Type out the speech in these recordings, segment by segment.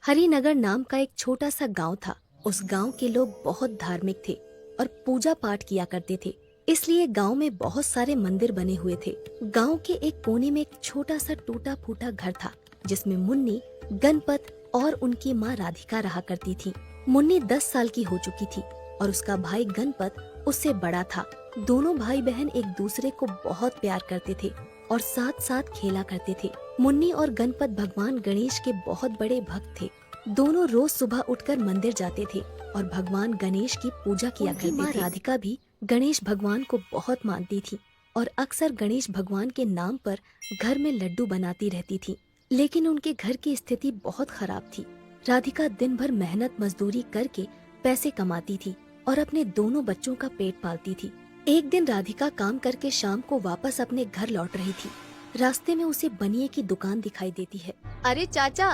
हरिनगर नाम का एक छोटा सा गांव था। उस गांव के लोग बहुत धार्मिक थे और पूजा पाठ किया करते थे। इसलिए गांव में बहुत सारे मंदिर बने हुए थे। गांव के एक कोने में एक छोटा सा टूटा फूटा घर था, जिसमें मुन्नी, गणपत और उनकी माँ राधिका रहा करती थी। मुन्नी 10 साल की हो चुकी थी और उसका भाई गणपत उससे बड़ा था। दोनों भाई बहन एक दूसरे को बहुत प्यार करते थे और साथ साथ खेला करते थे। मुन्नी और गणपत भगवान गणेश के बहुत बड़े भक्त थे। दोनों रोज सुबह उठकर मंदिर जाते थे और भगवान गणेश की पूजा किया करते थे। राधिका भी गणेश भगवान को बहुत मानती थी और अक्सर गणेश भगवान के नाम पर घर में लड्डू बनाती रहती थी। लेकिन उनके घर की स्थिति बहुत खराब थी। राधिका दिन भर मेहनत मजदूरी करके पैसे कमाती थी और अपने दोनों बच्चों का पेट पालती थी। एक दिन राधिका काम करके शाम को वापस अपने घर लौट रही थी। रास्ते में उसे बनिए की दुकान दिखाई देती है। अरे चाचा,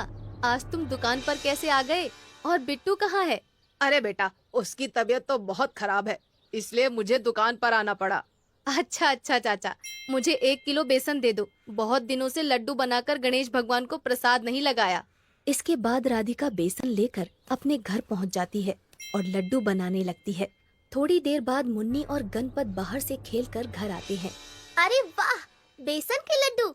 आज तुम दुकान पर कैसे आ गए? और बिट्टू कहाँ है? अरे बेटा, उसकी तबीयत तो बहुत खराब है, इसलिए मुझे दुकान पर आना पड़ा। अच्छा चाचा, मुझे 1 किलो बेसन दे दो। बहुत दिनों से लड्डू बनाकर गणेश भगवान को प्रसाद नहीं लगाया। इसके बाद राधिका बेसन लेकर अपने घर पहुंच जाती है और लड्डू बनाने लगती है। थोड़ी देर बाद मुन्नी और गणपत बाहर से खेलकर घर आते हैं। अरे वाह, बेसन के लड्डू!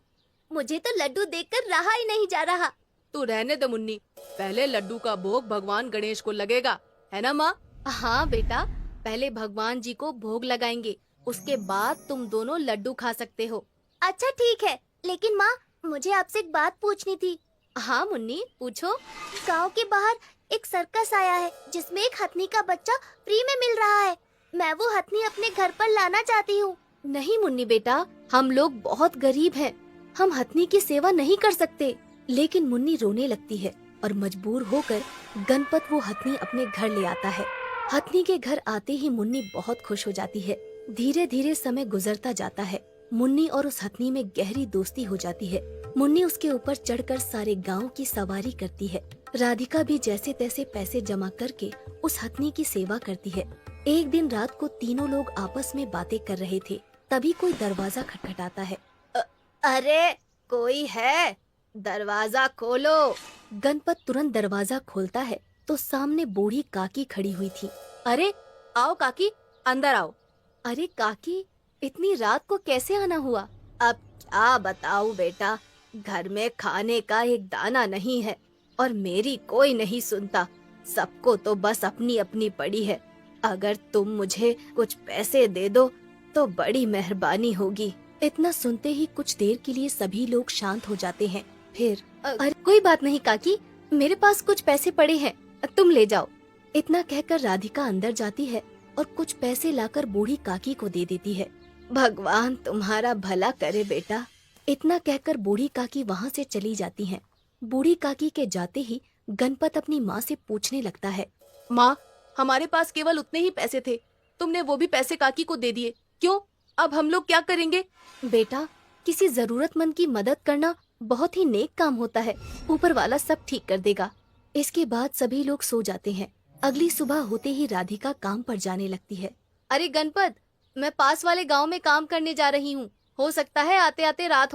मुझे तो लड्डू देखकर रहा ही नहीं जा रहा। तू रहने दे मुन्नी, पहले लड्डू का भोग भगवान गणेश को लगेगा, है ना माँ? हाँ बेटा, पहले भगवान जी को भोग लगाएंगे, उसके बाद तुम दोनों लड्डू खा सकते हो। अच्छा ठीक है, लेकिन माँ, मुझे आपसे एक बात पूछनी थी। हाँ मुन्नी, पूछो। गांव के बाहर एक सर्कस आया है जिसमें एक हथनी का बच्चा फ्री में मिल रहा है। मैं वो हथनी अपने घर पर लाना चाहती हूँ। नहीं मुन्नी बेटा, हम लोग बहुत गरीब हैं, हम हथनी की सेवा नहीं कर सकते। लेकिन मुन्नी रोने लगती है और मजबूर होकर गणपत वो हथनी अपने घर ले आता है। हथनी के घर आते ही मुन्नी बहुत खुश हो जाती है। धीरे धीरे समय गुजरता जाता है। मुन्नी और उस हथनी में गहरी दोस्ती हो जाती है। मुन्नी उसके ऊपर चढ़कर सारे गांव की सवारी करती है। राधिका भी जैसे तैसे पैसे जमा करके उस हथनी की सेवा करती है। एक दिन रात को तीनों लोग आपस में बातें कर रहे थे, तभी कोई दरवाजा खटखटाता है। अरे कोई है, दरवाजा खोलो। गणपत तुरंत दरवाजा खोलता है तो सामने बूढ़ी काकी खड़ी हुई थी। अरे आओ काकी, अंदर आओ। अरे काकी, इतनी रात को कैसे आना हुआ? अब क्या बताऊं बेटा, घर में खाने का एक दाना नहीं है और मेरी कोई नहीं सुनता। सबको तो बस अपनी अपनी पड़ी है। अगर तुम मुझे कुछ पैसे दे दो तो बड़ी मेहरबानी होगी। इतना सुनते ही कुछ देर के लिए सभी लोग शांत हो जाते हैं। फिर अरे कोई बात नहीं काकी, मेरे पास कुछ पैसे पड़े हैं, तुम ले जाओ। इतना कहकर राधिका अंदर जाती है और कुछ पैसे लाकर बूढ़ी काकी को दे देती है। भगवान तुम्हारा भला करे बेटा। इतना कहकर बूढ़ी काकी वहाँ से चली जाती हैं। बूढ़ी काकी के जाते ही गणपत अपनी माँ से पूछने लगता है। माँ, हमारे पास केवल उतने ही पैसे थे, तुमने वो भी पैसे काकी को दे दिए, क्यों? अब हम लोग क्या करेंगे? बेटा, किसी जरूरतमंद की मदद करना बहुत ही नेक काम होता है। ऊपर वाला सब ठीक कर देगा। इसके बाद सभी लोग सो जाते हैं। अगली सुबह होते ही राधिका काम पर जाने लगती है। अरे गणपत, मैं पास वाले गांव में काम करने जा रही हूँ, हो सकता है आते आते रात हो